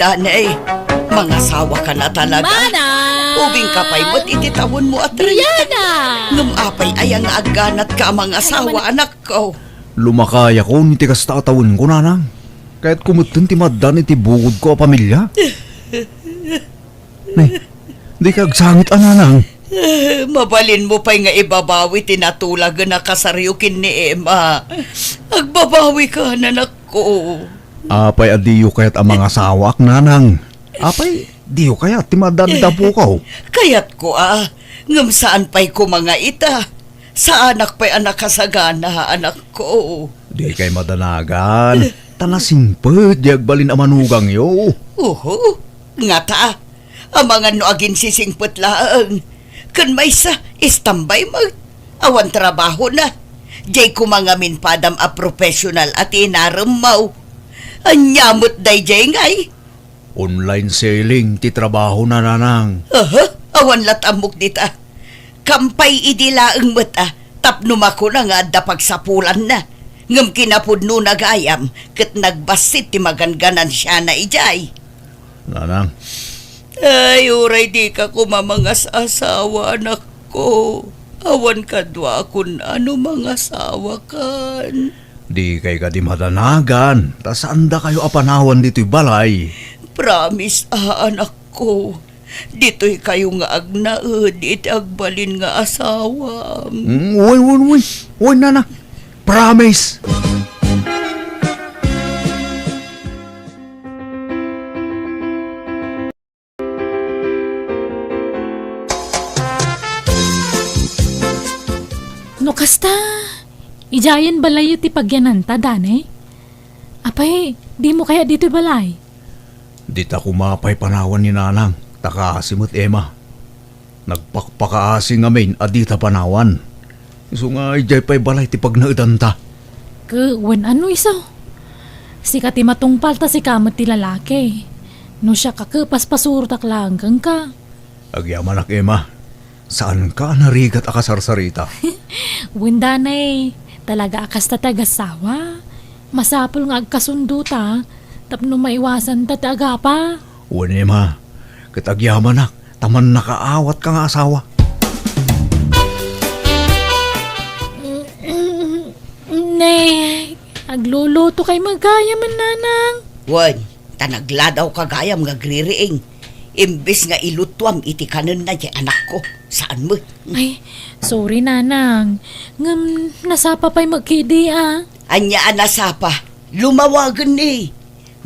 Danay, mga sawa ka na talaga. Mana! Ubing ka pa'y mo't ititawon mo at rin. Diana! Ngumapay ayang nga agganat ka mga sawa, anak ko. Lumakaya ko ni tikas tatawin ko, nanang. Kahit kumutin ti madan iti bukod ko a pamilya. Di ka agsangit, nanang. Mabalin mo pa'y nga ibabawi tinatulag na kasaryukin ni Emma. Agbabawi ka, anak ko. Apay adiyo kayat ang mga sawak, nanang. Apay, diyo kayat ti madan dapo ko. Kayat ko ngam saan pa'y ko mga ita. Sa anak pa'y anak kasagana, anak ko. Di kay madanagan. Tanasimpet, di agbalin ang manugang yo. Nga ta, ang mga noagin sisingput laang. Kan may sa istambay mag awan trabaho na. Jay kumangamin padam a professional at inaramaw. Anyamot day jay ngay. Online selling, ti trabaho na, nanang. Awan latamok dita. Kampay idilaang mata. Tapno mako na nga dapagsapulan na. Ngam kinapudno nagayam. Kat nagbasit ti maganganan siya na ijay. Nanang. Ay, uray di ka kumamangas asawa, anak ko. Awan ka dwa kun ano mga asawa kan. Di kay ka di madanagan. Ta saan da kayo apanawan dito'y balay? Promise, anak ko. Dito'y kayo nga agnaed, iti agbalin nga asawa. Uy, nana. Promise. No kasta, ijayan balay iti pagyananta, danay? Apay, di mo kaya dito balay? Di ta kumapay panawan ni nanang. Takasimot Emma. Nagpakpakaasing amin adita panawan. Iso nga ijay pa'y balay ti pagnaidan ta. Wen ano iso? Sikat ti matungpal ta si kamat ti lalaki. No siya kakapaspasurtak langgang ka. Agyaman ak Emma. Saan ka narigat akasarsarita? Wen danay, talaga akas ta tagasawa. Masapol nga agkasundo ta. Tapno maiwasan ta taga pa. Wen Emma. Kitagyaman ak. Taman nakaawat ka nga asawa. Nay, agluluto kay magayaman nanang. Wan, tanagladaw kagayam nga gririing. Imbis nga ilutwam iti kanon na di anak ko. Saan mo? Ay, sorry nanang. Ngam, nasapa pa'y magkidi Anya anasapa, lumawagan ni.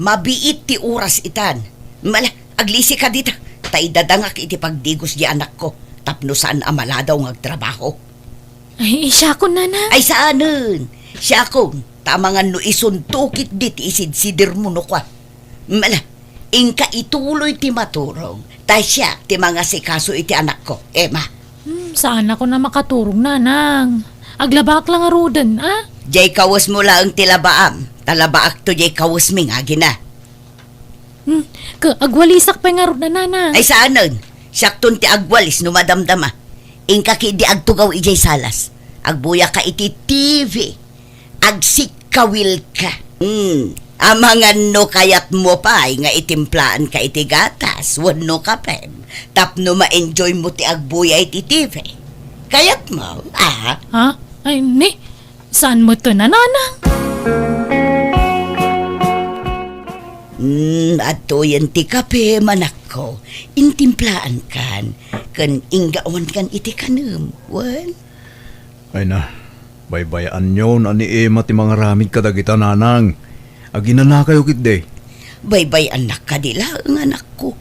Mabiit ti oras itan. Mala, aglisi ka dita. Tay dadangak iti pagdigos di anak ko. Tapno saan amaladaw ngagtrabaho. Ay, siya ko nanang. Ay saanen? Siya kong tamangan no isuntukit dit isidsidir mo no kwa. Mala, ingka ituloy ti maturong. Tay siya ti mga sikaso iti anak ko, Emma. Saan ako na makaturong nanang? Aglabak lang arudan, Jay kawas mo lang tilabaam. Talabaak to jay kawas ming agina. Agwalisak pa nga na nanang. Ay saanen? Siyakton ti agwalis no madamdama. Ingka ki di agtugaw ijay salas. Agbuya ka iti TV. Agsikawil ka. Amangan no kayat mo pa nga itimplaan ka iti gatas. Wano ka pem. Tapno ma-enjoy mo ti agbuya iti TV. Kayat mo, Ha? Ay, ni? Saan mo to na nanang? Ato yan ti kape, manak ko. Intimplaan kan. Kan inggawan kan iti kanum. Wan? Ay na, baybayaan nyo na ni Emma ti mga ramid kadagita nanang. Agina na kayo kitde. Baybay anak ka dila ang anak ko.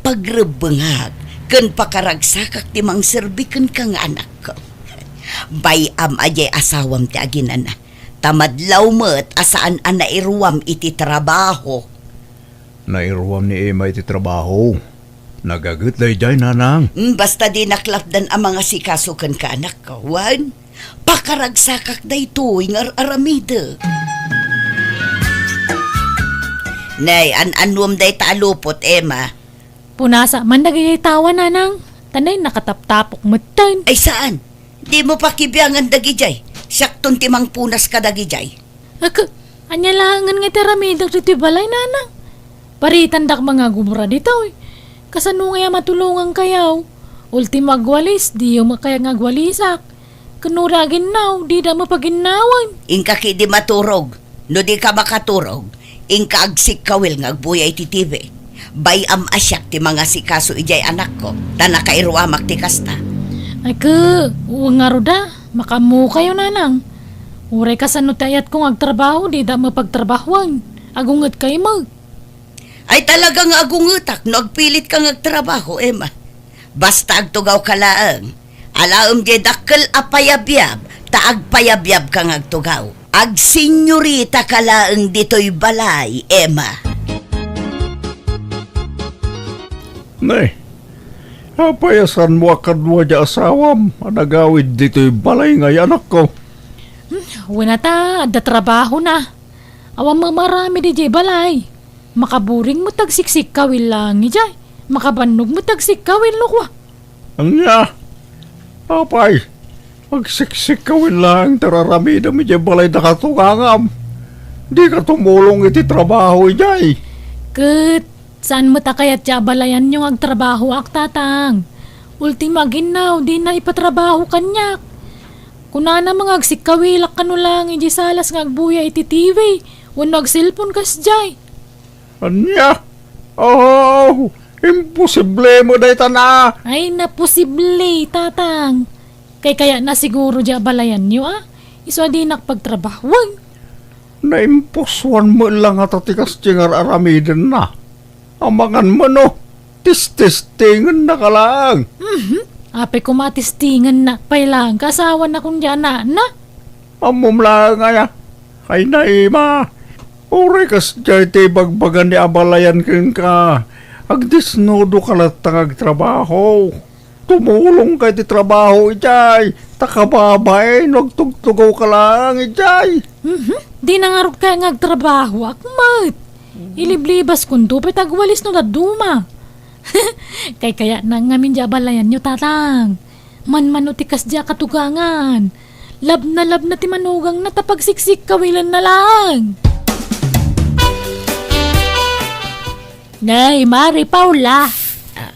Pagrebengag, kan pakaragsakak ti mang serbikan kang anak ko. Bayam ajay asawam ti aginan na. Tamadlaw mo't asaan ang nairuwam iti trabaho. Nairuwam ni Emma iti trabaho. Nagagutlay jay nanang. Basta di naklapdan ang mga sikasukan ka anak ko, wan? Pakaragsakak da ito, ingar aramida. Nay, an-anwam day talupot, Emma. Punasa man nagayay tawa nanang. Tanay nakataptapok matan. Ay saan? Di mo pa kibiyangan dagijay. Sakton timang punas ka dagijay. Anya langan nga tiramidang riti balay nanang. Paritan dak mga gumura dito eh. Kasano nga matulungan kayaw? Ultimo agwalis, di yung makaya nga agwalisak. Kanuragin naw, di da mapaginawan. Ingka ki di maturog. No di ka makaturog, ingka agsik kawil nga agbuyay ti TV. Bayam asyak ti mga sikaso ijay anak ko. Tanakairuamak ti kasta. Ay ka, uwang nga roda, makamu kayo nanang. Uray kasano tayat kong agtrabaho, di da mapagtrabahuan. Agungat kayo mag. Ay talagang agungutak, no agpilit kang agtrabaho, Emma. Basta agtugaw ka laang. Alaom di dakkel apayabyab, taagpayabyab kang agtugaw. Ag senyorita ka laang dito'y balay, Emma. Nay, apayasan mo akadwa di asawam. Anagawid dito'y balay ngay anak ko. Wala ta, adda trabaho na. Awang mamarami di jay balay. Makaburing mo tagsiksik kawil lang ni jay. Makabanog mo tagsik kawil lukwa. Ang niya, apay, magsiksik kawin lang, tararamida mi di balay na katungangam. Di ka tumulong iti trabaho ijay. Kat, saan mo takayat siya balayan yung agtrabaho ak tatang? Ultima ginaw, di na ipatrabaho kanyak. Kuna na mga agsikawilak kanu lang, iji salas nga agbuya iti TV. Wano agsilpon kas jay. Anya, oh, imposible mo dahi na. Ay, naposible, tatang. Kaya na siguro diya balayan nyo, ah. Iso di nakpagtrabahuan. Naimposwan mo lang at atikas tingar aramidin na. Amangan mo no, tis-tistingan na ka lang. Ape kumatistingan na, pailang kasawa na kung diyan na. Amom lang nga, ay naima. Uri kas dyan ti bagbagan ni abalayan kin ka. Agdisnodo ka latang agtrabaho. Tumulong kay ti trabaho ijay. Takababay, nagtugtugaw ka lang ijay. Di nangarog kaya ngagtrabaho, akmat. Iliblibas kung dupit agwalis no na duma. Kaya nang ngamin diya balayan nyo, tatang. Man-manutikas diya katugangan. Lab na ti manugang na tapagsiksik kawilan na lang. Nay, Mari Paula.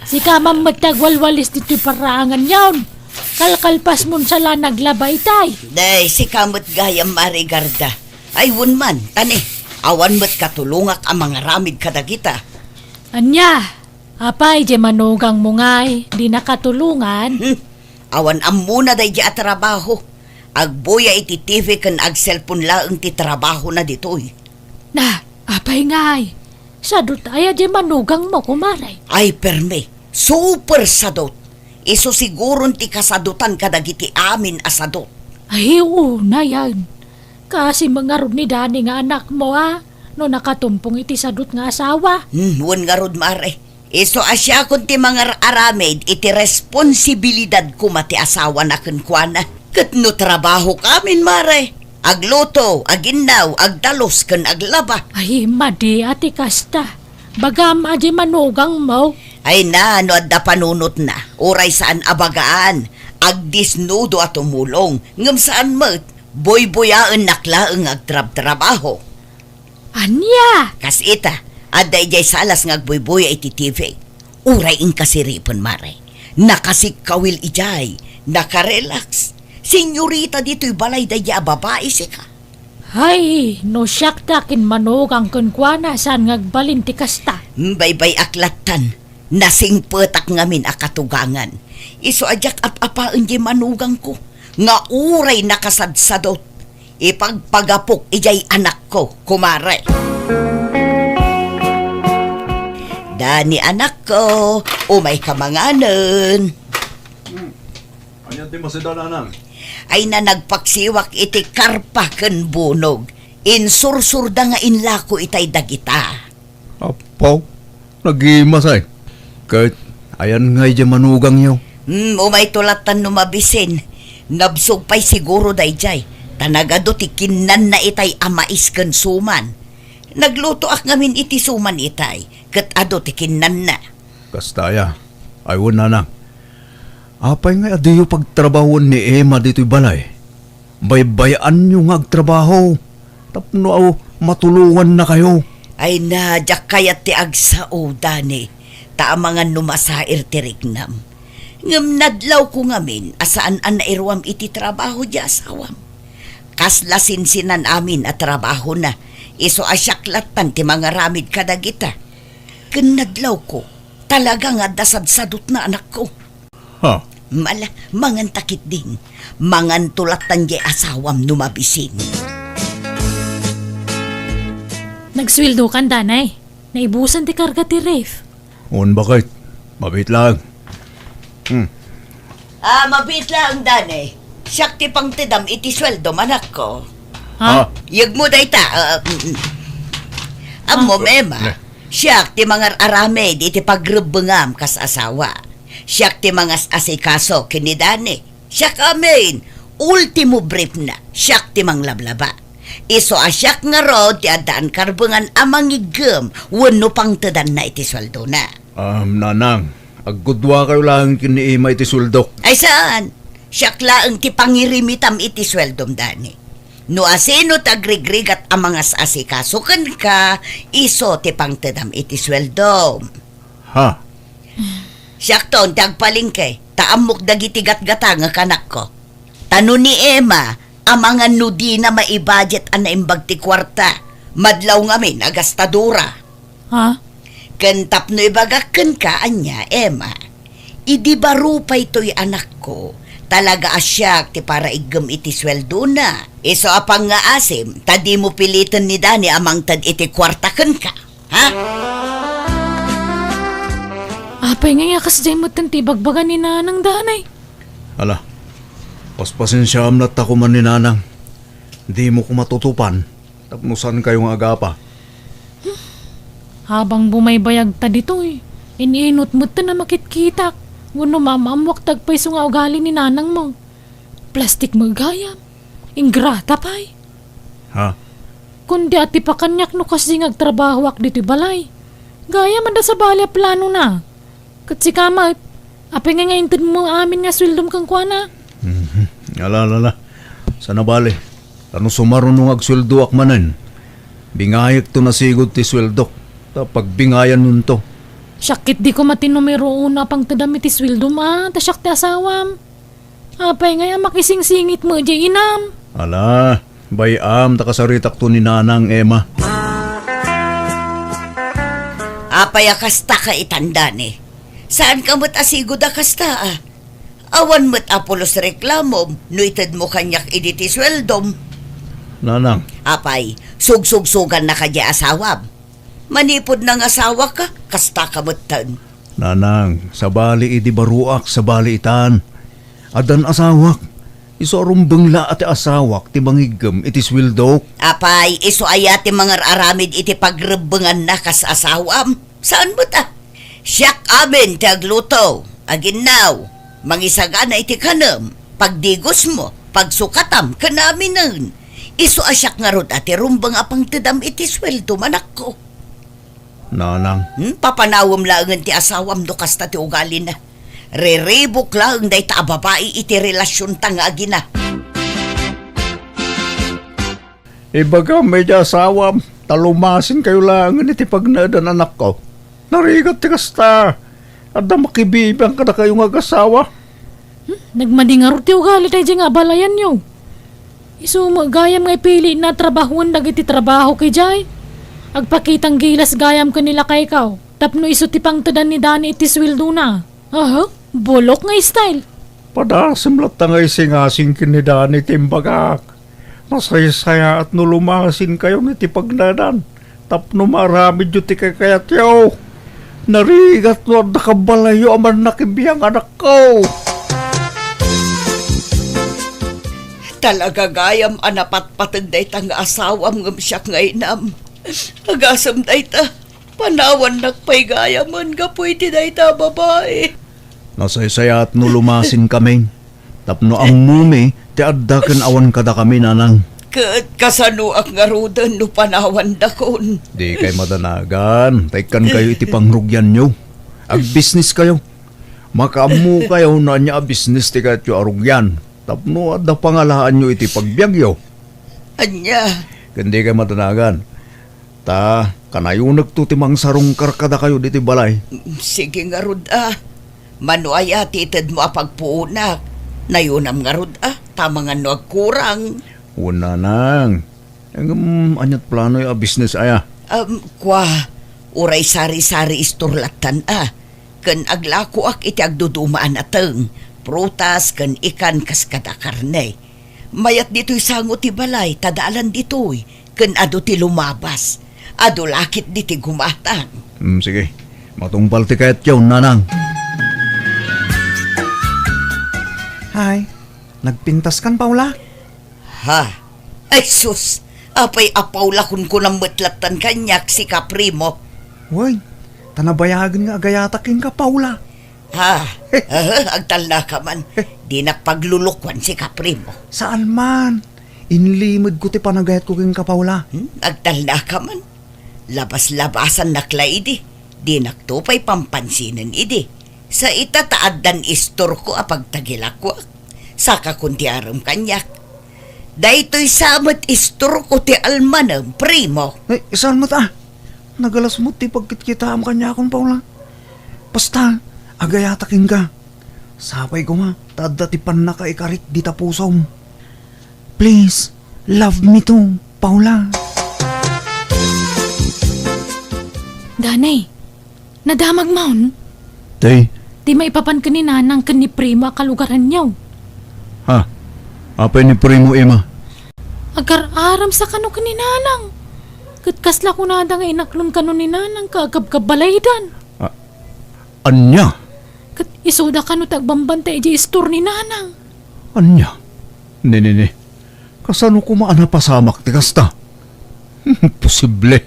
Si kamang magtagwalwalis dito'y parangan yon. Kalkalpas mon sala naglabay tay. Day, si kamot gayam Marigarda. Ay, wun man, tani. Awan mo't katulungak ang mga ramid kadagita. Anya, apay di manugang mo ngay, di nakatulungan. Awan am muna day di trabaho. Agbuya iti TV kan ag cellphone laeng ti trabaho na ditoy. Na, apay ngay. Sadot ay di manugang mo kumaray. Ay, perme. Super sadot. Iso siguro ti kasadutan kadagiti amin asadot. Ay, una yan. Kasi mangarod ni Dani nga anak mo ha, no nakatumpong iti sadot nga asawa. Wan nga rod mare. Iso asya kun ti mga aramid iti responsibilidad ko mati asawa na kunkwana. Kat no trabaho kamin mare. Agluto, aginaw, agdalos kan aglaba. Ay, madi ati kasta. Bagam aji manugang mo. Ay na, no adda panunot na. Uray saan abagaan. Agdisnudo at tumulong. Ngam saan mat, boy-boyaan naklaang agtrab-trabaho. Anya? Kas ita, adda ijay salas ng agboy-boy iti TV. Uray ing kasiripon mare. Nakasikawil ijay, nakarelax. Senyorita dito'y balay daya babae sika. Ay, no siyak takin manugang kunkwana saan ngagbalin ti kasta. Baybay aklatan, nasing petak ngamin akatugangan. Iso ajak ap-apaan di manugang ko. Nga uray nakasadsadot. Ipagpagapok ijay anak ko, kumare. Dani anak ko, umay kamanganan. Ayan ti masidananang. Ay na nagpaksiwak iti karpa ken bunog. Insursurda nga inlako itay dagita. Apaw, nagimasay. Kahit ayan ngay di manugang yaw. Umay tulatan numabisin. Nabsog pa'y siguro dayjay. Tanagado ti kinan na itay amais ken suman. Nagluto ak ngamin iti suman itay. Ket ado ti kinan na. Kastaya, ay wala na. Apay nga adiyo pagtrabahon ni Emma dito'y balay. Baybayan nyo nga agtrabaho. Tapno matulungan na kayo. Ay nadyak kayat ti agsao, Dani. Ta mga numasair ti rignam. Ngem nadlaw ko ngamin, asaan an nairwam iti trabaho di asawam. Kaslasinsinan amin at trabaho na. Iso asyaklatpan ti mga ramid kadagita. Kanadlaw ko, talaga nga dasad-sadot na anak ko. Ha? Mangan takit din. Mangan tulatan di asawam numabisin. Nagsweldo kan, Danay. Naibusan ti karga ti Ref. Un bakit? Mabit lang. Mabit lang, Dani. Siyak ti pang tidam iti sweldo manak ko. Ha? Yag mo dayta. Amo, mema. Siyak ti mga aramid iti pagrubungam kas asawa. Siyak ti mga asikaso kini Dani. Siyak amin. Ultimo brief na. Siyak ti mang lablaba. Iso asyak nga ro ti adaan karbungan amang igem. Wano pang tadan na iti sweldo na. Nanang, agudwa kayo lang kiniima iti suldok. Ay saan? Siyak laang ti pangirimitam iti sweldom, Dani. No asino tagrigrigat ang mga asikaso kan ka, iso ti pangtedam iti sweldom. Ha? Siyak ton, tagpalingke, taamok dagiti gat-gata nga kanak ko. Tano ni Emma, ang mga nudi na maibudget ang naimbag ti kwarta, madlaw ngamin agastadura. Ha? Kantap no ibagakan ka, anya, Emma. Idi baro pa ito'y anak ko. Talaga asyak ti para igem iti sweldo na. Iso apang nga asim, tadi mo pilitan ni Dani amang tad iti kwartakan ka. Ha? Apay nga yakas dyan mo tanti bagbagan ni Nanang, Danay. Ala, paspasensyam na tako man ni Nanang. Di mo ko matutupan. Tapnusan kayong agapa. Habang bumaybayag ta dito iniinot mo ta na makitkitak. Wano mamamwak tagpaiso nga ugali ni Nanang mo. Plastik mo gayam. Ingrata pa'y. Ha? Kundi ati pa kanyak no kasi ngagtrabaho ak dito balay. Gaya man da sa balya plano na. Katsi kamat, apay nga intid mo amin nga swildom kang kuana. Ala. Sana bali. Ano sumarunong agsuldo akmanan. Bingayak to nasigod ti sweldok. Tapag bingayan nun to. Syakit di ko matinumero una pang tadamit ti swildom tasyak ti asawam. Apay nga makising-singit mo di inam. Ala, bayam takasaritak to ni Nanang Emma. Apay akasta ka itanda ni. Saan ka mo't asigod akasta Awan mo't apolos reklamom, no itad mo kanyak iditi sweldom. Nanang, Apay, sugsugsugan na ka di asawam. Manipod ng asawa ka, kasta ka mo't tan. Nanang, sa bali iti baruak, sa bali itan. Adan asawak. Iso arumbang ati asawak, ti bangigam, iti swildok. Apay, iso ayati mga aramid iti pagrebengan na kas asawam. Saan mo ta? Siyak amin ti agluto. Aginaw, mangisagana iti kanam. Pagdigos mo, pagsukatam, kanaminan. Iso asyak nga rod ati rumbang apang tidam iti sweldo manak ko. Nanang, Papanawam laangan ti asawam do kasta ti ugali na. Reribok lang day ta babae iti relasyon ta nga agina. ibaga medya asawam, talumasin kayo lang iti pagnadan anak ko. Narigat ti kasta. Ada makibibang ka na kayong ag-asawa. Nagmadingarot ti ugali tayo nga balayan nyo. Iso gayam nga pili na trabahuan dagiti trabaho kay Jay. Agpakitang gilas gayam ka nila kay ikaw. Tapno iso ti pang tadan ni Dani iti sweldo na. Aha, bulok nga style. Padasimlat na ngay singasing kinidani timbagak. Masaya-saya at nulumasin kayo ni ti pagnadan. Tapno maramid yu ti kakayat yaw. Narigat no na kabalayo aman nakibiyang anak ko. Talaga gayam anapat patag day ta nga asawam ngam siyak nga inam. Agasam day ta. Panawan nakpay gayaman ka pwede day ta babae. Nasaya-saya at nulumasin kami. Tapno ang mumi, ti addaken awan kada kami nanang. Kasano ak nga rudan no panawan dakon. Di kay madanagan, taykan kayo iti pangrugyan nyo. Ag-business kayo. Makamu kayo na niya business ti kayo arugyan. Tapno adda pangalaan nyo iti pagbiagyo. Anya, Kundi kay madanagan. Ta, Kanayo nagtutimang sarong karkada kayo diti balay. Sige nga rod Manuaya titid mo apagpuunak. Nayunam nga rod Tama nga no agkurang. Una nang. Anyat plano yung business aya. Kwa. Uray sari-sari isturlatan Ken aglako ak iti agdudumaan ateng. Prutas ken ikan kas kada karne. Mayat dito'y sangot ti balay. Tadaalan dito'y. Ken ado ti lumabas. Ado lakit di ti gumatang. Sige. Matumpal ti kayat yun, nanang. Hay, nagpintas kan, Paula? Ha? Ay sus! Apay apawlakon ko ng mutlatan kanyak si Kaprimo. Woy, tanabayagan nga agayatakin ka, Paula. Ha? Agtal na ka man. Di nagpaglulukwan si Kaprimo. Saan man? Inlimod ko ti panagayat ko king ka, Paula. Agtal na ka man. Labas-labasan nakla idi. Di nagtupay pampansinan idi. Sa itataaddan istor ko apagtagilak ko. Saka kundi aram kanyak. Daytoy samot istor ko ti almanang primo. Ay, saan mo ta? Nagalas mo ti pagkit-kita am kanya akong, Paula. Basta, agayatakin ka. Sapay ko nga, tadda ti pan na ka ikarit di tapusom. Please, love me too, Paula. Danay, nadamag maun. Tay, Di maipapan ka ni nanang kan ni primo akalugaran niyaw. ha? Apay ni Primo Ima? Agar-aram sa kano ka ni nanang. Katkasla ko nada nga inaklon kano ni nanang kaagab-kabalaydan. Anya? Kat isoda kano tagbambantay di istor ni nanang. Anya? Ni. Kasano ko maanapasamak ti kasta? Posible.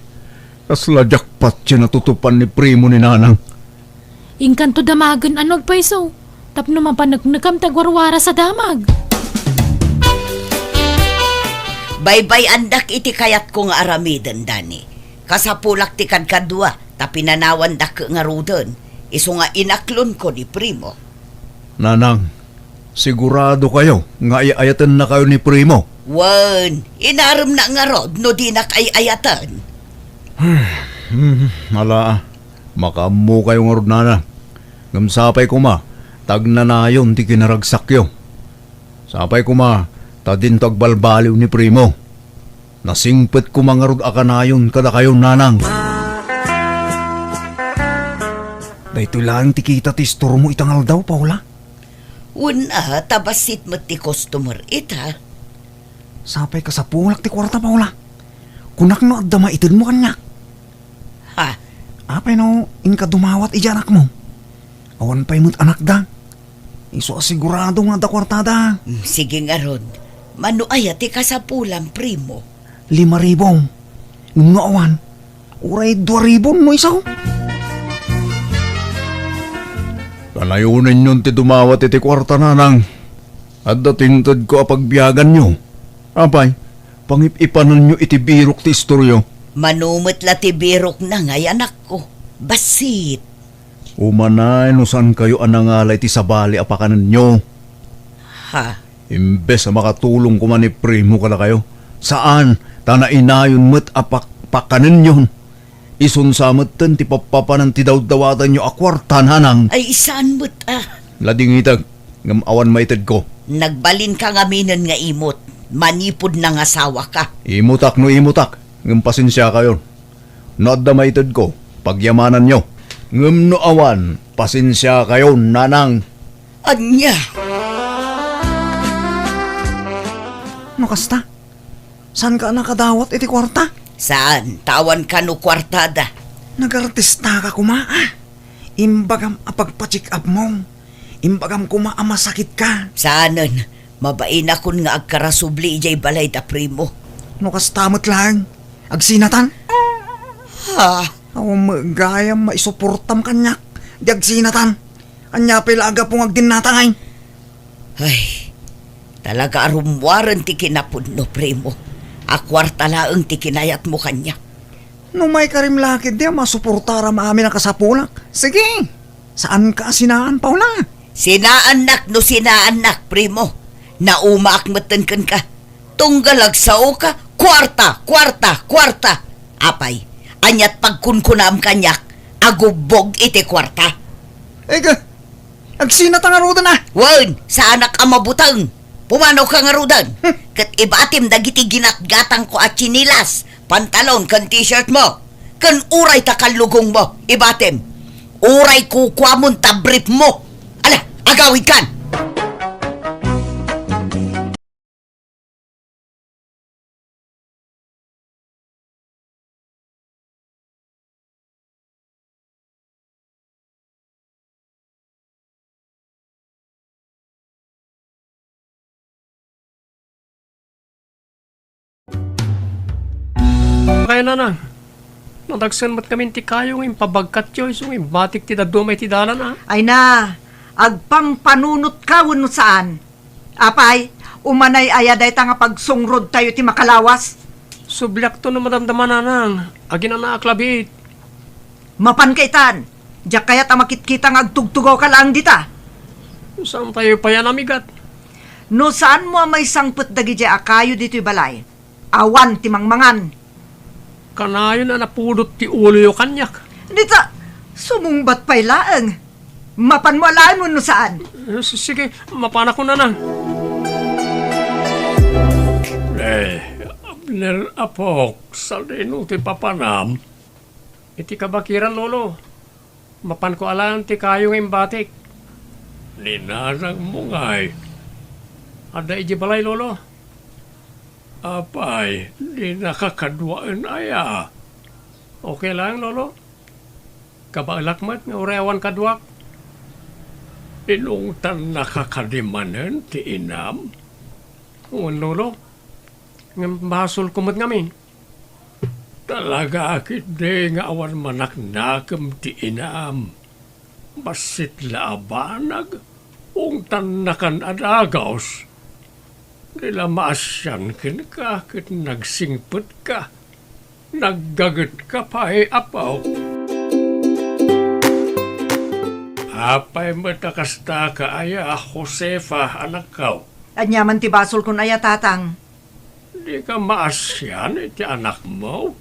Kasla jackpot siya natutupan ni Primo ni nanang. Ingkanto damagan anog pa iso. Tapno mapanagnagam tagwarwara sa damag. Baybay andak iti kayat ko nga aramidan, Dani. Kasapulak ti kadkadwa, tapi nanawan dak nga rudon. Iso nga inaklon ko ni Primo. Nanang, sigurado kayo nga ayatan na kayo ni Primo. Wan, inaram na nga rod no di nakayayatan. Ala, makamu kayo nga rod nanang. Gamsapay ko ma, tagnanayon ti kinaragsakyo. Sapay ko ma, tadin tagbalbaliw ni Primo. Nasingpet ko mga rod akanayon kada kayo nanang. Dahito lang ti kita ti store mo itangal daw, Paula. Una, tabasit mo ti customer ita. Sapay ka sa pulak ti kwarta, Paula. Kunak no adda maitid mo kanya. Ha? Apay no, inka dumawat ijanak mo. Awan pa'y mo't anak da. Iso asigurado nga da kwartada. Sige nga rod. Mano ayati ka sa pulang, Primo. 5,000. Nung naawan, uray 2,000 mo isaw. Kanayunin yun ti dumawat iti kwarta nanang. At datintad ko apagbiyagan nyo. Apay, pangipipanan nyo iti birok ti istoryo. Manumot la ti birok na ngay anak ko. Basit. Umanay no saan kayo anangalay ti sabali apakanan nyo. Ha? Imbes na makatulong ko man ni Primo kada kayo. Saan? Tana inayon mo't apakanan nyo. Isun samot ten ti papapanan ti dawdawatan nyo akwarta nanang. Ay isaan mo't Lading itag, ngam awan maitid ko. Nagbalin ka nga minan nga imot. Manipod ng asawa ka. Imutak no imutak, ngam pasensya kayo. Noda maitid ko, pagyamanan nyo. Ngam no awan, pasensya kayo nanang. Anya? No kasta? Saan ka nakadawat iti kwarta? Saan? Tawan ka no kwartada. Nagartista ka kuma. Imbagam apagpa-check up mo. Imbagam kuma masakit ka. Saanan? Mabain akon nga agkarasubli ijay balay da Primo. No kastamot lang. Agsinatan. Ha? Awam gayam maisuportam kanyak. Di agsinatan. Anya pilaga pong agdinatangay. Ay, talaga arumwaran ti kinapod no Primo. Akwarta laang ti kinayat mo kanya. No may karimlakid di masuportara maamin ang kasapulak. Sige. Saan ka sinaan, Paula? Sinaanak no sinaanak, Primo. Naumaakmatan kan ka. Tunggalag sao ka, kwarta. Apay, Anyat pagkunkunam kanyak, agubog iti kwarta. Ega, agsinat ang aruda na. Wan, sa anak ang mabutang. Pumanaw ka nga rudan. Kat ibatim dagiti ginatgatang ko at chinilas, pantalon kan t-shirt mo. Kan uray takalugong mo, ibatim. Uray kukwamon tabrip mo. Ala, agawid kan. Kaya na. Nadagsan mat kami ti kayo ng pabagkat yo, isong batik ti dadumay ti dalan na. Ay na, agpang panunot ka no saan. Apay, umanay ayaday ta nga pagsungrod tayo ti makalawas. Sublyak to na madamdaman na nang, agin na naaklabit. Mapan kaitan, diyak kaya ta makit-kita nga agtugtugaw ka lang dita. Saan tayo pa yan amigat? No saan mo may sangput dagi di akayo dito'y balay? Awan ti mangmangan. Kanayon na napulot ti ulo yo kanyak. Dita, sumungbat pa'y laeng. Mapan mo alaan mo no saan. Sige, mapana ko na nang. Abner apok, salino ti papanam. Iti kabakiran lolo. Mapan ko alam ti kayo ng batik. Ninanang mo nga'y. Ada iji balay lolo. Apay, di nakakadwaan aya. Okay lang, lolo. Kabalakmat nga urewan kadwak. Inungtan nakakadimanan ti inam. Uwan, lolo. Nga basol kumot ngamin. Talaga akit de nga awan manaknakam ti inam. Basit laabanag. Ungtan nakan adagaws. Nila maasyan kin ka, kit nagsingput ka. Naggagat ka pa apaw. Apay matakasta ka aya, Josefa, anak kaw. Anyaman ti basol kun aya tatang. Di ka maasyan iti anak mo.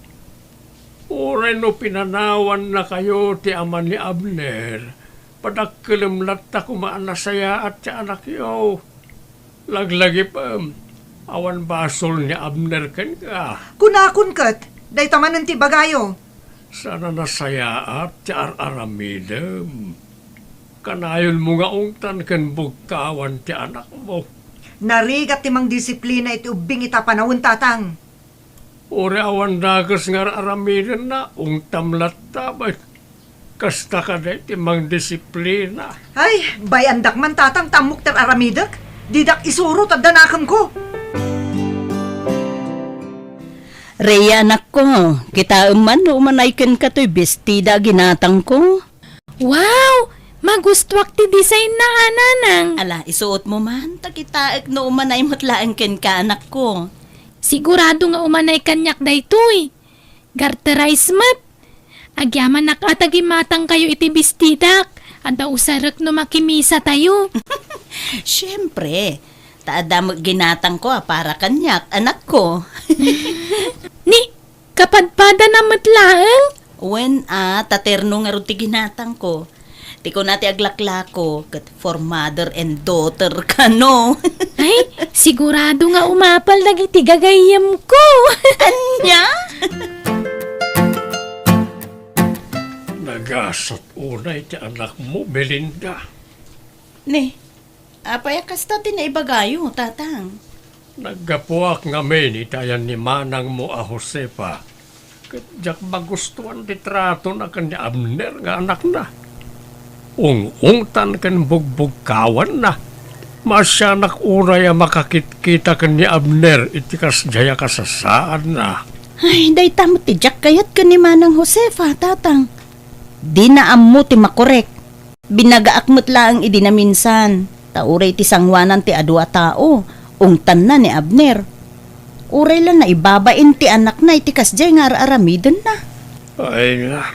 Uray no pinanawan na kayo ti aman ni Abner. Padagkilim latta kumaan na saya at ti anak yo. Laglagi pa, awan basol ni Abner ken ka. Kunakun kat, day tamanan ti bagayo. Sana nasaya at ti ar-aramidem. Kanayon mo nga ungtan ken bugkawan ti anak mo. Narigat ti mang disiplina iti ubing ita panahon tatang. Uri awan dagas nga ar-aramidem na ungtam latta ba? Kasta ka na ti mang disiplina. Ay, bayandak man tatang tamuk ter aramidak. Didak isurot at danakam ko. Rhea, anak ko, kita man umanaykan ka to'y bestida ginatang ko. Wow! Magustuwak ti design na ananang. Ala, isuot mo man, takitaak no umanay motlaan ken ka, anak ko. Sigurado nga umanay kanyak daytoy. Garterize mat. Agyaman nakatagimatang kayo iti bistidak. Anda usarak no makimisa tayo. Siyempre, taada mo ginatang ko para kanyak, anak ko. Ni, kapadpada na matlaang. When taterno nga ro ti ginatang ko. Ti ko nati aglaklako, kat for mother and daughter ka, no? Ay, sigurado nga umapal dagiti gagayam ko. Anya? Nagasat unay ti anak mo, Belinda. Ne, apay kasta tinaibagayo, tatang. Naggapuak nga men itayan ni manang mo a Josefa. Kadyak magustuhan ti trato na kan ni Abner nga anak na. Ungungtan kan bugbugkawan na. Masyanak unay a makakitkita kan ni Abner itikas jaya kasasaan na. Ay, day tamot ti Jack kayat ka ni manang Josefa, tatang. Di na ammo ti makorek. Binagaakmot lang idi na minsan. Tauray ti sangwanan ti adwa tao. Ungtan na ni Abner. Uray lang na ibabain ti anak na iti kasjay nga aramiden na. Ay nga,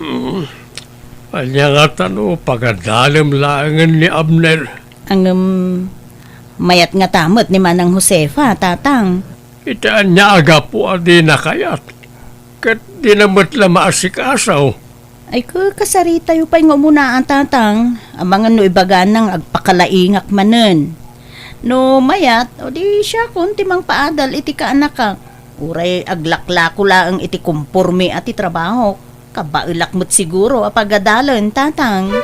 anya nga tano, pagadalim laangan ni Abner. Ang mayat nga tamot ni manang Josefa, tatang. Itaan niya aga po adi na kayat. Kat di namat la maasikasaw. Ay ko kasari tayo pa nga muna ang tatang. Ang mga no ibaga nang agpakalaingak manen. No mayat, o di siya kung timang paadal iti ka anak ka. Uray aglaklako lang iti kumpurmi at trabaho. Kabailak mo't siguro apagadalan tatang.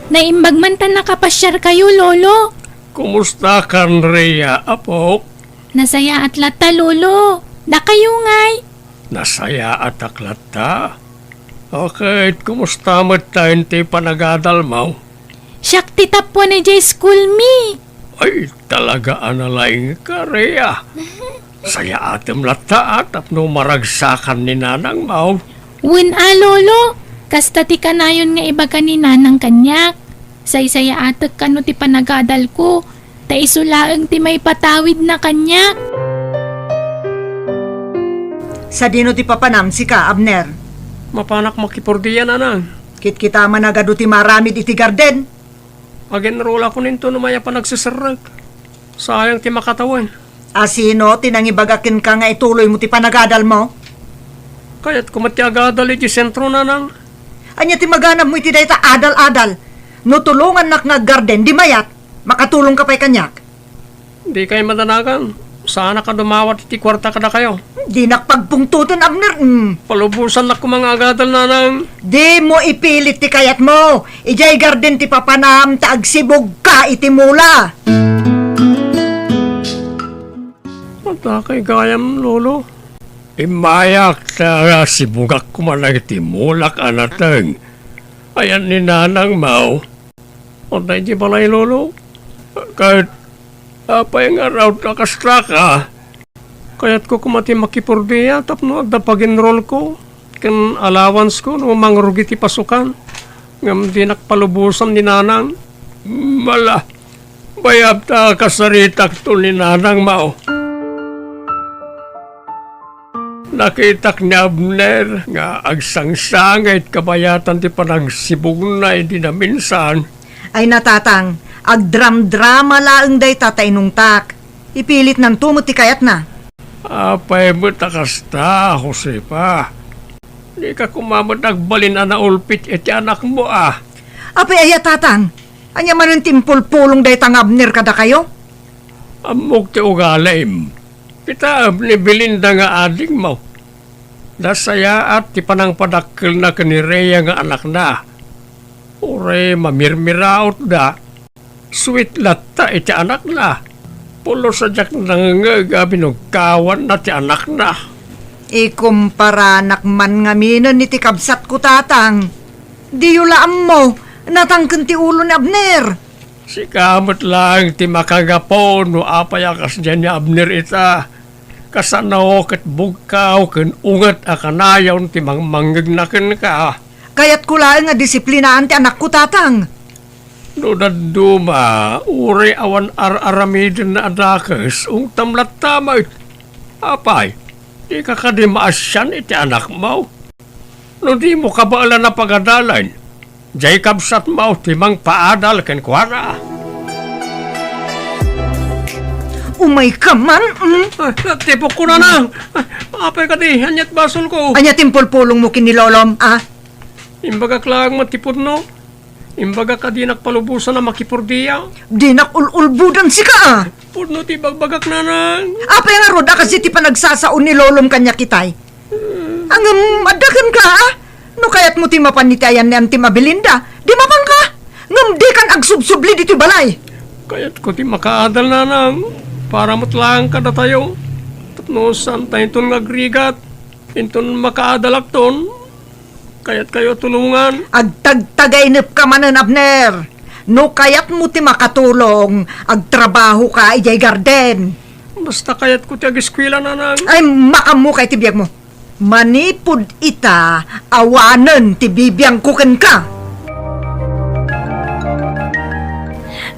Naimbag man ta nakapasyar kayo, lolo. Kumusta kan Rhea, apok? Nasaya at lata, lolo. Da kayo ngay. Nasaya at aklata. Okay, kumusta mo tayo ti panagadal mo? Siyak titap po na jay school mi. Ay, talaga analaing ka, Rhea. Saya atem lata at no maragsakan ni nanang mo. Win lolo. Kasta ti kanayon nga iba kanina ng kanyak. Say-saya atak kano ti panagadal ko. Ta isulaang ti may patawid na kanyak. Sa dino ti papanam si ka, Abner. Mapanak makipurdiyan anang. Kit-kita man agad ti maramid iti garden. Agenrola ko ninto numaya pa nagsisarag. Sayang ti makatawan. Asino, tinangibagakin ka nga ituloy mo ti panagadal mo? Kaya't kumatiagadal iti sentro nanang. Anya ti maganap mo iti dayta adal-adal. No tulungan nak nga garden, di mayat. Makatulong ka pa'y kanyak. Di kayo madanagan. Sana ka dumawat iti kwarta kada kayo. Di nakpagpungtutan, Abner. Palubusan na ko mga agadal nanang. Di mo ipilit ti kayat mo. Ijay garden ti papanam, taagsibog ka iti mula. Mata kay gayam, lolo. Imayak na sibugak ko man iti mulak anateng. Ayan ni nanang mau. O tayo di balay, lolo. Kahit apa yung araw na kastraka. Kaya't ko kumati makipurdiya tapno agdapag-enroll ko. Kan allowance ko no mangrugi ti pasukan. Ngam di nakpalubusan ni nanang. Mala. Bayab ta kasaritak to ni nanang mau. Nakitak ni Abner nga agsangsangit kabayatan ti panagsibog na hindi na minsan. Ay natatang, agdram-drama laeng day tatay nung tak. Ipilit ng tumot ti kayat na. Apay mo takasta, Josepa. Di ka kumamot nagbalin na naulpit iti anak mo Apay ay tatang, anya man yung timpul-pulong day tang Abner kada kayo? Amok ti ugalim. Kita ni Belinda nga adik mo. Dasaya at ti panang padakkel na kanireya nga anak na. Ure mamirmiraot da. Sweet latta iti anak na. Pulo sadyak nangagabi ng kawan na ti anak na. Ikumpara nakman nga minon ni ti kabsat ko tatang. Di yulaan mo, natangken ti ulo ni Abner. Si kamot lang ti makagapo no apayakas dyan ni Abner ita. Kasanaw kat bugkaw ken ungat akanayaw ti mangmanggagnaken ka. Kaya't kulaan nga disiplinaan ti anak ko tatang. No daduma, uri awan aramidin na adakes, tamlat tamay. Apay, di ka kadimaasyan iti anak mo. No di mo kabaala na pagadalan, jay kabsat mo timang paadal ken kwara. Umay ka man, Tipok ko na nang. Apay ka di, anyat basol ko. Anya timpul-pulong mo kinilolom, Imbaga klang matipod no. Imbaga ka di nakpalubusan na makipurdiya. Di nakululbudan si ka, Pudno ti bagbagak na nang. Apay nga roda kasi ti panagsasaon ni lolom kanya kitay. Ang adakan ka, No kaya't mo ti mapanitayan ni Auntie Belinda, di mapang ka. Ngam di kan agsubsubli dito balay. Kaya't ko ti makaadal na nang. Para matlang ka na tayo. Tapno saan tayo itong agrigat. Itong makaadalak ton. Kaya't kayo tulungan. Agtagtagainip ka manan, Abner. No kaya't mo ti makatulong, agtrabaho ka ijay garden. Basta kaya't ko ti agiskwila na nang. Ay makamu kay tibiyag mo. Manipod ita, awanan ti bibiyang kuken ka.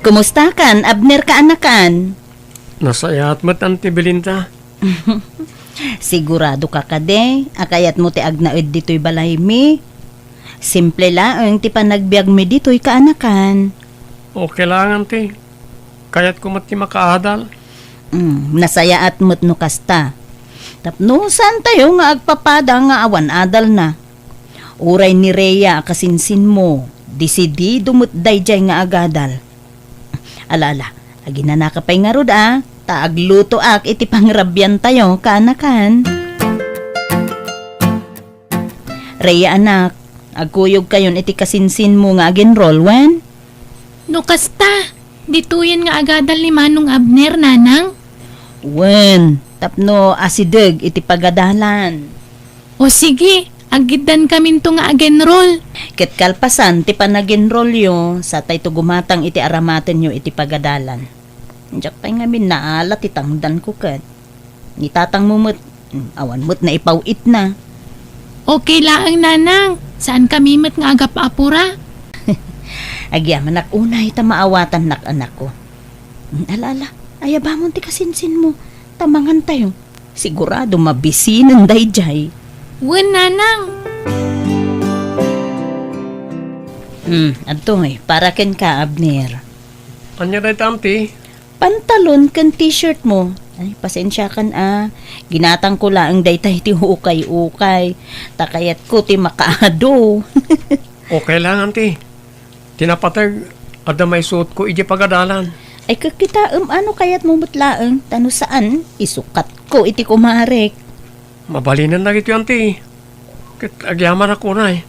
Kumusta kan, Abner ka anakan? Nasayat mo Auntie Belinda. Sigurado ka kade, akayat mo ti agnaed dito'y balay mi. Simple lang ti panagbiag mi dito'y kaanakan. Okay lang Auntie. Kaya't ko mati makaadal. Nasaya at mo't no kasta. Tapnusan tayo nga agpapada nga awan adal na. Uray ni Rhea kasinsin mo, desidido mo't dayjay nga agadal. Alala, agi na nakapay nga rod taagluto ak iti pangrabyan tayo, kaanakan. Rhea anak, agkuyog kayon iti kasinsin mo nga aginroll, wen? No kasta, dituyen nga agadal ni Manong Abner, nanang. Wen, tapno asideg iti pagadalan. O sige, agidan kami to nga agenroll. Ket kalpasan ti panaginroll yo, sa tay to gumatang iti aramaten yo iti pagadalan. Diyak pa'y nga minaala ti tangdan ko kat. Ni tatang mumut, awan mo't na ipawit na. Okay laang, nanang. Saan kami mat nga agap apura? Agyaman nak unay ta maawatan nak anak ko. Alala, ayabamon ti kasinsin mo. Tamangan tayo. Sigurado mabisinan dayjay. Wen, nanang. Adto para ken ka, Abner. Anya day tamti? Pantalon kan t-shirt mo. Ay, pasensya kan Ginatang ko laang daytay ti ukay-ukay. Takayat ko ti makaado. Okay lang, auntie. Tinapatag, ada may suot ko iti pagadalan. Ay kakita ano kayat mo mutlaang. Tano saan? Isukat ko iti kumarek. Mabalinan na ito, auntie. Kat agyaman ako na eh.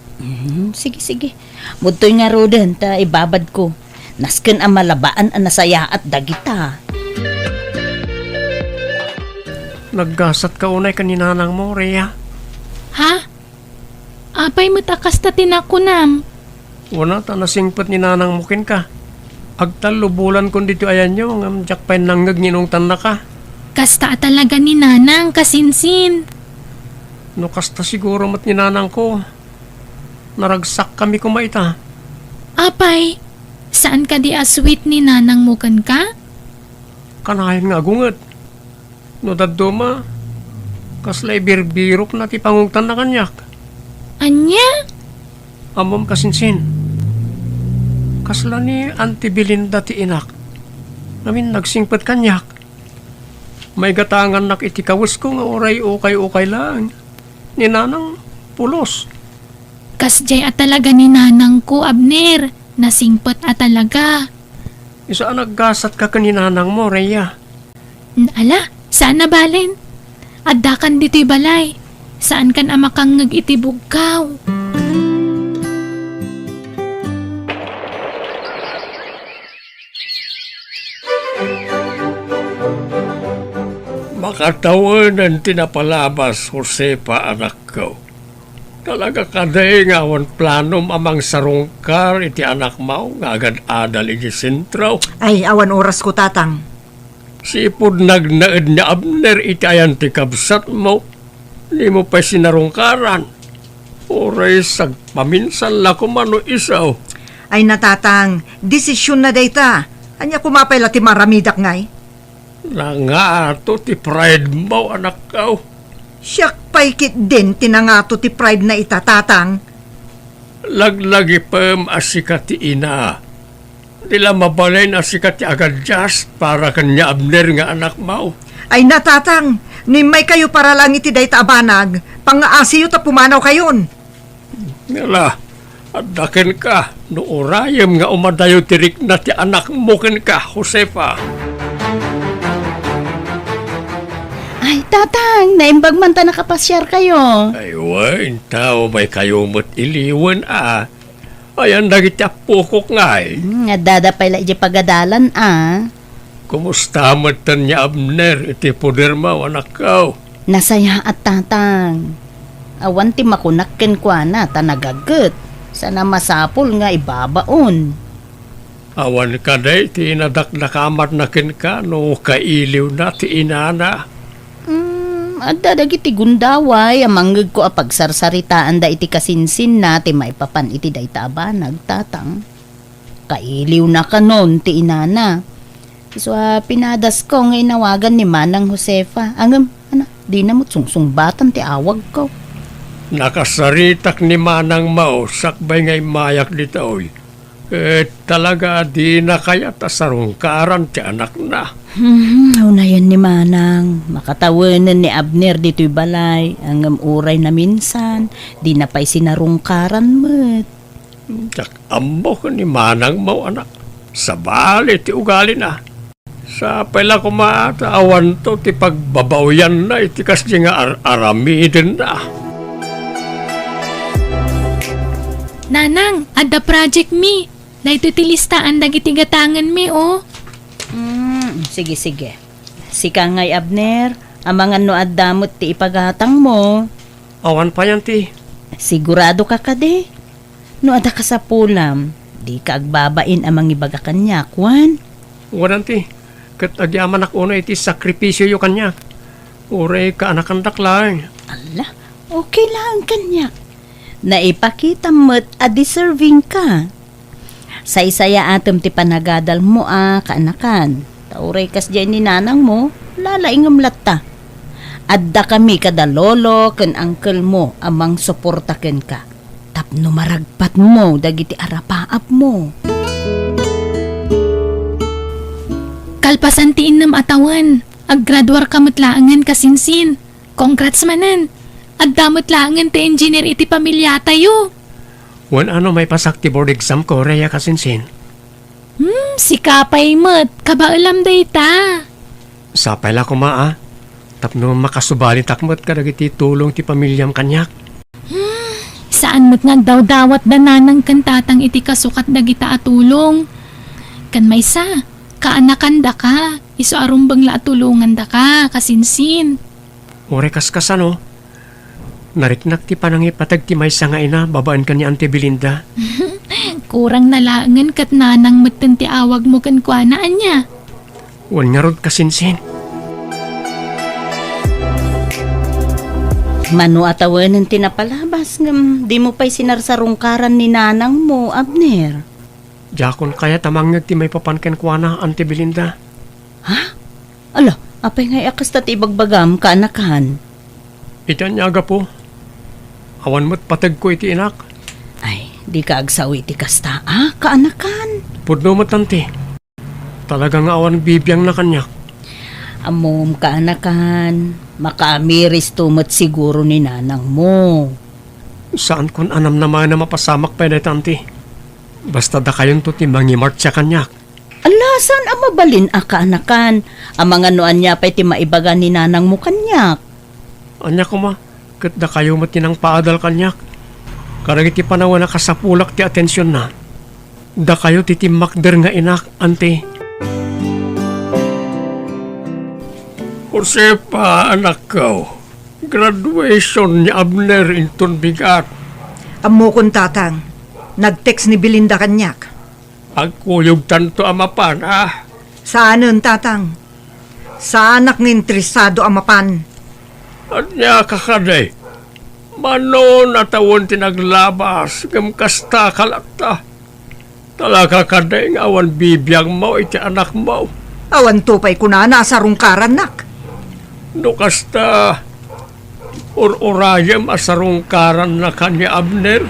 Sige. Mudtoy nga roden, ta ibabad ko. Nasken ang malabaan ang nasaya at dagita. Naggasat ka unay kaninanang mo, Rhea. Ha? Apay matakas ta tinakunam. Wala ta nasingpot ni nanang mukin ka. Agtalubulan kon dito ayan nyo, ngam jak pa nanggag ninong tan na ka. Kasta talaga ni nanang kasinsin. No kasta siguro mat ni nanang ko. Naragsak kami kumaita. Apay, saan ka di asweet ni nanang mukan ka? Kanahin nga gunget. No daduma, kaslay birbirok na ti pangungtan na kanyak. Anya? Amom kasinsin. Kasla ni Auntie Belinda ti inak. Namin nagsingpet kanyak. May gatangan nak iti kawis ko nga oray ukay-ukay lang. Ni nanang pulos. Kasjay at talaga ni nanang ko, Abner. Nasingpot at talaga. Isa naggasat ka kaninanang mo, Rhea. Ala, saan na balin? Addakan dito'y balay. Saan kan amakang itibog kaw? Makatawanan tinapalabas, Josepa, anak ko. Talaga kaday nga awan planom amang sarungkar iti anak mo nga agad adal iti sentraw. Ay, awan oras ko, tatang. Sipod nagnaed ni Abner iti ayan ti kabsat mo. Di mo pa sinarungkaran. Oray sag paminsan la kumano isaw. Ay, natatang, desisyon na dayta. Anya kumapay la ti maramidak ngay. Nga ato ti pride mo, anak ko. Siyak paikit din tinangato ti pride na itatatang. Laglagi pam asikat ti ina. Dila mabalay na asikat ti agad just para kanya Abner nga anak mo. Ay, natatang, ni may kayo para lang iti dayta abanag. Pangaasiyo ta pumanaw kayon. Ngala, adaken ka, no orayem nga umadayo tirik na ti anak mo ken ka, Josefa. Ay, tatang, naimbag man ta nakapasyar kayo. Ay, wain tao may kayo mo't iliwan Ayan dagiti apukok nga Nga dadapay la iti pagadalan Kumusta matan niya Abner iti puder mo, anak ko? Nasaya at tatang. Awan ti makunakken kwa na tanagaget. Sana masapol nga ibabaon. Awan ka day, ti inadaklakamat na kin ka, no kailiw na ti inana. Adda dagiti gundaway, amanggag ko apagsarsaritaan da iti kasinsin na ti maipapan iti dayta abanag, tatang. Kailiw na kanon ti inana. So, pinadas ko nga inawagan ni Manang Josefa. Di na mo sungsungbatan ti awag ko. Nakasaritak ni Manang Mao, sakbay ngay mayak ditoy. Talaga di na kaya tasarungkaran ti anak na. Una yan ni Manang. Makatawanan ni Abner dito'y balay. Ang uray na minsan. Di na pa'y sinarungkaran mo't. Jak ambo ko ni Manang mo anak. Sa bali ti ugali na. Sa pala kumataawan to ti pagbabawyan na iti kasi nga aramidin na. Nanang, adda project mi. Dahito ti listaan dagiti gatangan mi, oh. Sige. Sika nga'y Abner. Amangan no addamot ti ipagatang mo. Awan pa yan ti. Sigurado ka kade. No ada ka sa pulam. Di ka agbabain amang ibaga kanya, Kwan. Wadan ti. Kat agyaman ako na iti sakripisyo yu kanya. Ure ka anakandak lang. Ala, okay lang kanya. Naipakita mo't a-deserving ka. Say-saya atom ti panagadal mo kaanakan. Tauray kas dyan ni nanang mo, lalaingam latta. Adda kami kada lolo ken uncle mo amang suportaken ka. Tapno maragpat mo dagiti arapaap mo. Kalpasan tiin nam atawan. Aggraduar ka matlaangan kasinsin. Congrats manan. Addamot laangan ti engineer iti pamilya tayo. Wan ano may pasak ti board exam ko, Rhea kasinsin. Si Kapay mat. Kabaalam day ta. Sapay la kumaa. Tapno makasubali takmat kadagiti tulong ti pamilyam kanyak. Saan mo't ngagdaw-dawat dananang kantatang iti kasukat dagita atulong. Kan may sa, kaanakan da ka. Iso arumbang la atulungan da ka, kasinsin. Ore kas ano. Nariknak ti panangipatag ti may nga ina, babaan ka ni Auntie Belinda. Kurang nalangan kat nanang matan ti awag mo kan kuanaan niya. Wan nga rod kasinsin. Mano atawanan tinapalabas ngam di mo pa'y sinarsarungkaran ni nanang mo, Abner. Jakon kaya tamangyag ti may papanken kuana, Auntie Belinda. Ala, apay ngay akas tati bagbagam kaanakan. Itanyaga po. Awan mo't patag ko iti inak. Ay, di ka agsawi ti kasta, kaanakan. Pudno mo't tanti. Talagang awan bibiyang na kanyak. Amom kaanakan, makamiris tumot siguro ni nanang mo. Saan kun anam naman na mapasamak pa na tanti. Basta da kayon to ti mangimartya kanyak. Ala, saan mabalin kaanakan? Amang anuan niya pa'y ti maibaga ni nanang mo kanyak. Anya ko ma, kat da kayo matinang paadal kanyak. Karang iti panawa na kasapulak ti atensyon na. Da kayo titimakder nga inak, ante. Josepa, anak ko. Graduation ni Abner inton bigat. Amo kon tatang. Nag-text ni Belinda kanyak. Agkuyog tanto amapan, Saanon tatang? Sa anak ng interesado amapan. At niya kakaday. Mano natawon tinaglabas, gamkasta kalakta. Talaga kaday nga awan bibiyang mo iti anak mo. Awan tupay kunana sa rungkaran nak. No kasta urayam asarungkaran na kanya Abner.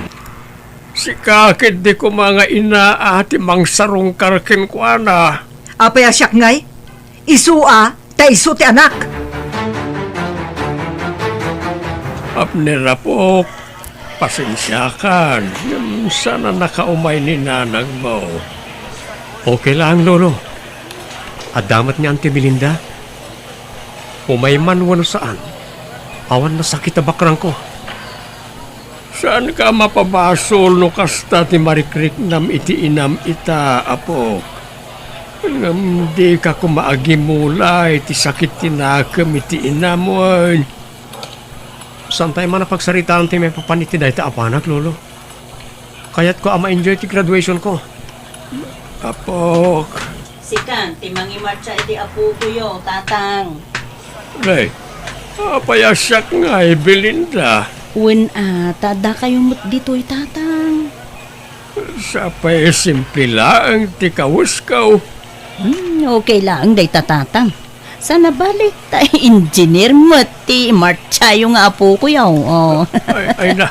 Si kakit di ko mga inaati mang sarungkar kinkwana. Apay asyak ngay? Isua, ta isu ti anak. Abner na po, pasensyakan. Sana nakaumay ni nanang mo. Okay lang, Lolo. Adamat ni Auntie Belinda. Umay man wano saan. Awan na sakit na bakrang ko. Saan ka mapabasol no kasta ti marikrik nam iti inam ita, apo? Ngam di ka kumaagi mulay ti sakit tinakam iti inamoy. Saan tayo man napagsaritaan ti may papaniti dahi ta apanak, Lolo? Kaya't ko ma-enjoy ti graduation ko. Apok. Sikan, timangi marcha iti apo ko yo, tatang. Ray, apayasyak nga Belinda. Uwan tada kayo mo't dito'y tatang. Sa pa'y simple lang ti kawuskaw. Okay lang, day tatang. Sana balik tayo engineer mo ti marcha yung apo ko yaw. Oh. Ay na.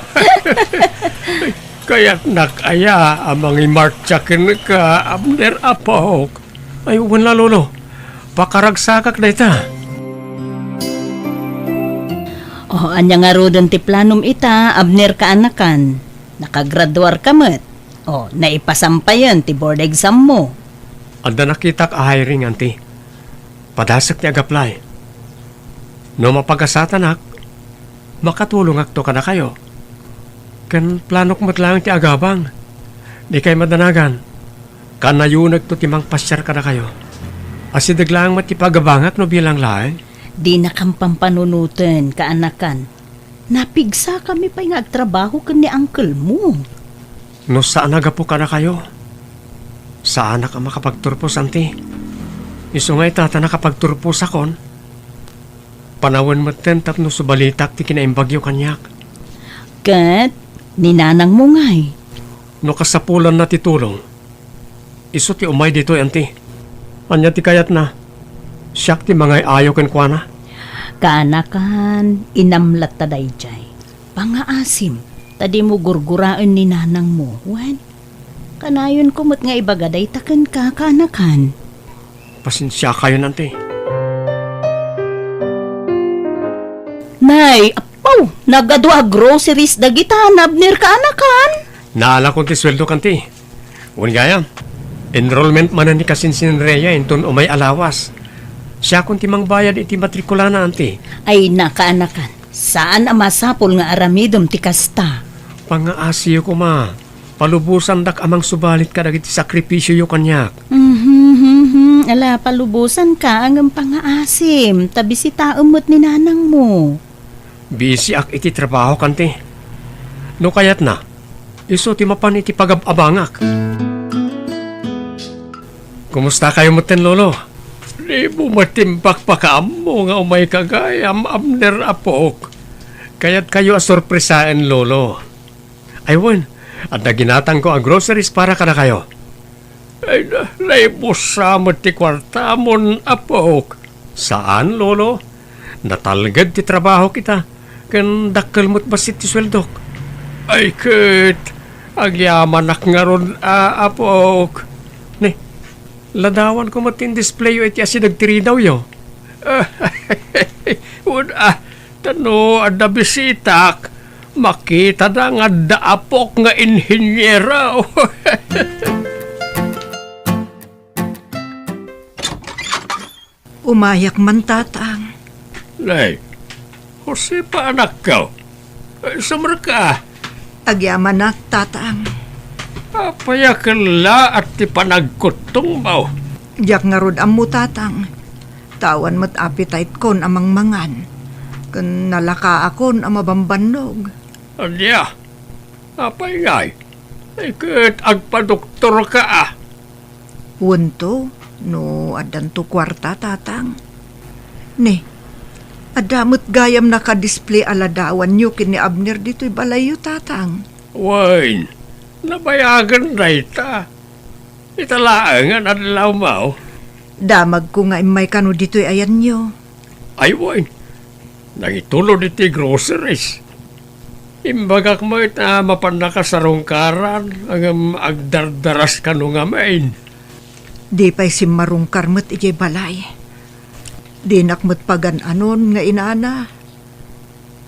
Kaya't nakaya amang imartsakin ka, Abner Apok. Ay, wala lolo. Pakaragsakak na ita. Oh, anya nga rodon ti planom ita, Abner kaanakan. Nakagraduar ka met. Oh, naipasampayan ti board exam mo. Anda nakita ka hiring, auntie. Padasak ni ag-apply. No mapag-asatanak, makatulong akto ka na kayo. Kan planok mo't lang ti agabang. Di kay madanagan. Kanayunag to timang pasyar ka na kayo. Asidag lang matipagabangak no bilang laeng. Di na kang pampanunutan, kaanakan. Napigsa kami pa yung agtrabaho ka ni uncle mo. No saan nagapo ka na kayo? Saan ka makapagturpos, auntie? Iso nga itata nakapagturpos akon. Panawan maten tapno subalitak ti kinaimbagyo kanyak. Kat, ninanang mo ngay. No kasapulan na titulong. Iso ti umay dito, auntie. Anya ti kayat na. Siyak ti mga ayaw ken kuana. Kaanakan, inamlat taday jay. Pangaasim, tadi mo gurguraan ni nanang mo. Wan, kanayon kumot nga ibagaday taken ka, kaanakan. Pasensya kayo, auntie. Nay, apaw, nagadwa groceries dagita, Abner kaanakan. Naala ko ti sweldo kanti. Uwan gaya, enrollment man ni kasinsin Rhea inton umay alawas. Siya kung timang bayad iti matrikula na, auntie. Ay nakaanakan, saan ang masapol nga aramidom ti kasta? Pangaasiyo ko ma. Palubusan dak amang subalit ka dagiti sakripisyo yo kanyak. Ala, palubusan ka ang pangaasim, tabi si taumot ni nanang mo. Busy ak iti trabaho kanti. No kayat na, iso ti mapan iti pagababangak. Kumusta kayo mo ten, lolo? Di mo matimbak pa ka mo nga umay kagayam, Abner Apok. Kaya't kayo asorpresaan, lolo. Aywan, at naginatang ko ang groceries para ka na kayo. Ay na, laibos sa ti kwarta mon, Apok. Saan, lolo? Natalgad ti trabaho kita. Kan dakkel mo't basit ti sweldok. Ay ket, agyaman ak nga ron, Apok. Ne, ladawan ko matin display yo iti asi nagtirinaw yo. Tano, ada bisitak. Makita na nga daapok nga inhinyera. Umayak man tatang. Lay, Jose pa anak ka. Samar ka. Agyaman na tatang. Papayakan la at ti panagkutong mo. Diyak nga rod ammo tatang. Tawan mo't appetite kon amang mangan. Kun nalaka akon ang mabambanog. Adya, apay ngay. Ikit agpadoktor ka. Wunto, no adanto kwarta tatang. Ne, adamot gayam naka-display aladawan nyo kini Abner dito'y balayo tatang. Wine, nabayagan na ita. Italaangan adlaw mo. Damag ko nga imay kano dito'y ayan nyo. Ay, wine. Nangitulo diti groceries. Imbagak mo ita mapanakasarong karan ang agdardaras ka nung amain. Di pa'y simarong karmat ijay balay. Di nakmat pagan-anon nga inana.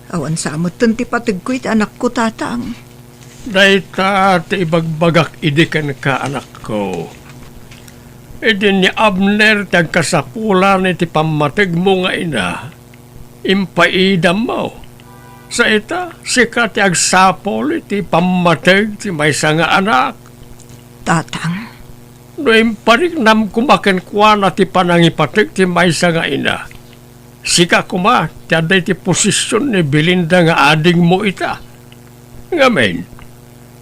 Awan sa amot tanti patig ko iti anak ko tatang. Dahita ti ibagbagak idikan ka anak ko. Idi ni Abner tagkasapulan iti pamatig mo nga ina. Impaidam mo. Sa ita, sika ti agsapol iti pamatig ti maysa nga anak. Tatang, No imparignam kumaken kwa na ti panangipatig ti maysa nga ina. Sika kuma, ti aday ti posisyon ni Belinda nga ading mo ita. Ngamen,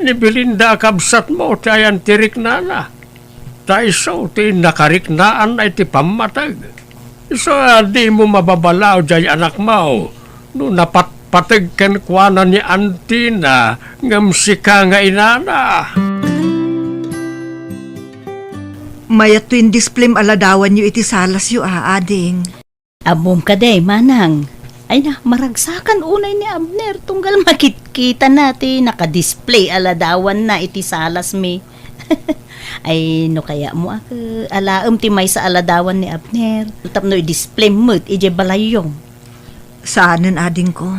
ni Belinda kabsat mo ti ayan tirik nana. Taiso ti nakariknaan ay ti pamatag. So di mo mababalaw jay anak mo. No napatpatag ken kwa na ni auntie na ngam sika nga inana. mayat tuwin displim aladawan nyo iti salas yu ading. Abom ka day, manang. Ay na, maragsakan unay ni Abner. Tunggal makikita natin, nakadisplay aladawan na iti salas mi. Ay, no kaya mo alaam ti may sa aladawan ni Abner. Tapno i-display mo, ije balayong. Saanan ading ko.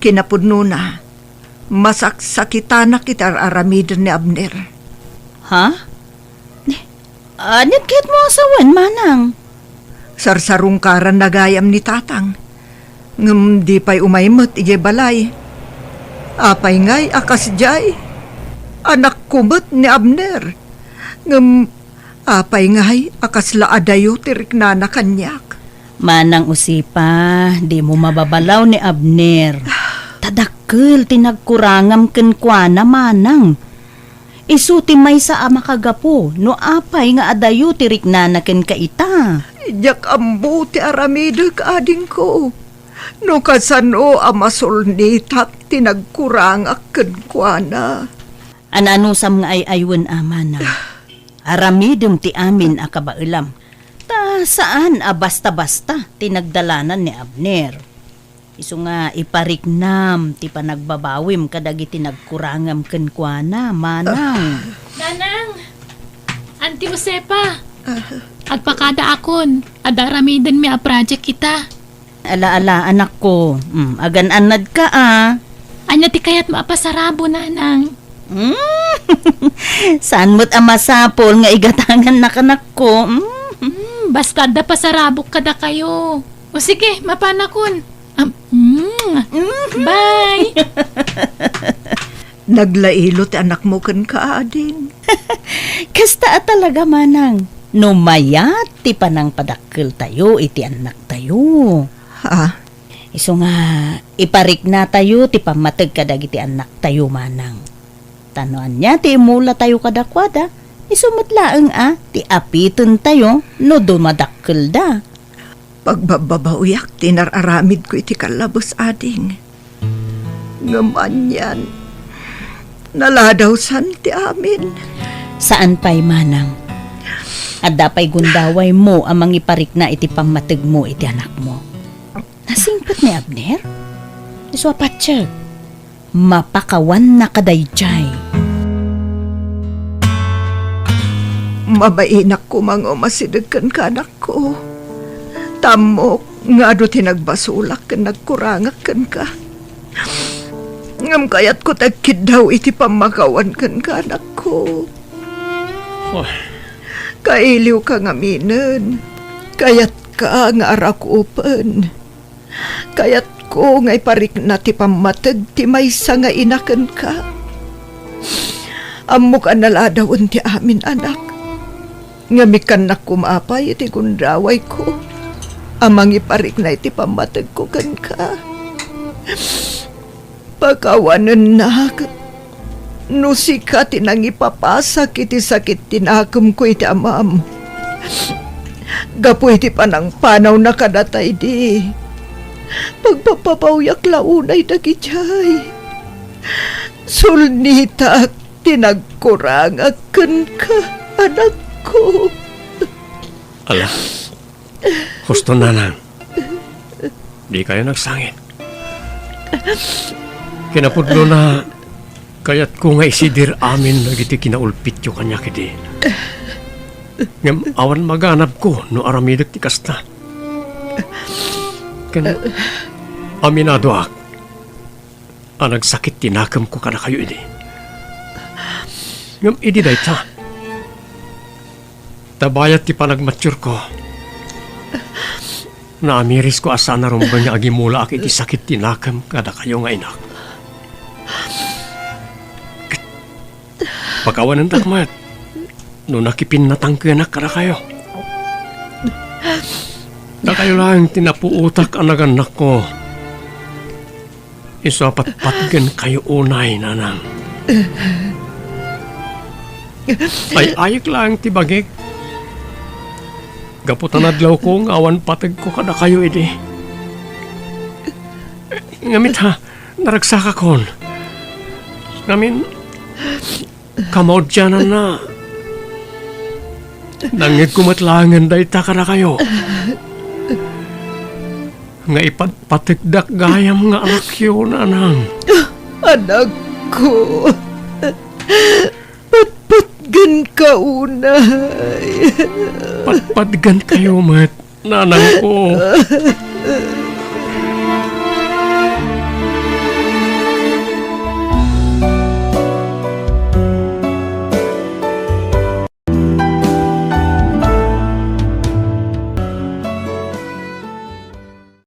Kinapudno na. Masaksakita na kita aramidon ni Abner. Ha? Anyat kahit mo asawan, manang. Sarsarong karan nagayam ni tatang. Ngem di pa'y umaymot ije balay. Apay ngay akas jay. Anak kumot ni Abner. Ngem apay ngay akas laadayo tirik na kanyak. Manang usipa, di mo mababalaw ni Abner. Tadakkel, tinagkurangam ken kuana manang. Isuti may sa ama kagapo, no apay nga adayo tirik na ken kaita. Ijak ambo ti aramideg ading ko. No kasano amasol nitak tinagkurang aken kuana. Ananusam nga ay aywan manang. Aramidem ti amin akabailam. Ta saan basta-basta tinagdalanan ni Abner. Isu nga ipariknam ti panagbabawim kadagiti nagkurangam ken kuana manang. Nanang! Auntie Josepa! Agpakada akon. Adaramiden mi a project kita. Ala anak ko. Agan-anad ka Anya ti kayat maapasarabo, nanang. Saan mo't amasapol nga igatangan na kanak ko? Basta da pasarabok kada kayo. O sige, mapanakon. Bye! Naglailo ti anak mo ken kaading. Kasta talaga manang. No mayat ti panang padakkel tayo iti anak tayo. Ha? Isu nga iparik na tayo ti pamateg kadagiti anak tayo manang. Tanoan niya ti mula tayo kadakwada. Isumot laeng ti apiton tayo no dumadakkel da. Pagbababauyak tinararamid ko iti kalabos ading. Ngaman yan. Naladaw san ti amin. Saan pa'y manang? At dapay gundaway mo amang iparik na iti pamateg mo iti anak mo. Nasingpot ni Abner? Iswapat siya. Mapakawan na kadayjay. Mabainak ko mga masidagkan ka anak ko. Tamok nga do tinagbasulak ken nagkurangak ken ka. Ngam kayat ko tagkid daw iti pamakawan ken ka anak ko. Oh, Kailiw ka nga minen. Kayat ka nga arakupen. Kayat ko nga iparik na ti pamatag ti maysa nga inaken ka. Amok analadawon ti amin anak. Ngamikan na kumapay iti gundaway ko. Amang iparik na iti pamatag ko kan ka. Pagkawanan na no sika tinang ipapasak iti sakit tinakam ko iti amam. Gapu iti panang panaw na kadatay di. Pagpapapawyak launay dagijay. Sulnita tinagkurang aken ka anak ko. ala. Husto nanang. Di kayo nagsangit. Kinapudlo na kayat ko nga isidir amin nagiti kinaulpit yung kanya kiti. Ngam awan maganap ko no aramidak ti kasta. Aminado ak. Nagsakit tinakam ko kada kayo ini. Ngam idi day ta. Tabayat ti panagmature ko. Naamiris ko asa na rumba nga agimula ak iti sakit tinakam kada kayo nga inak. Pagkawan ng takmat, no nakipin na tangkianak kada kayo. Da kayo lang tinapuutak ang naganak ko. Isapat-patgan kayo unay, nanang. Ay ayik lang tibagik. Gaputan adlaw ko ng awan patag ko kada kayo edi. Ngamit ha, naragsaka kon. Ngamin, kamaw dyanan na. Nangit kumatlangan day ta kada kayo. nga ipatpatikdak gayam nga anak yun, anang. Anak ko, patpatgan ka unay. Patpatgan kayo, met, nanang ko.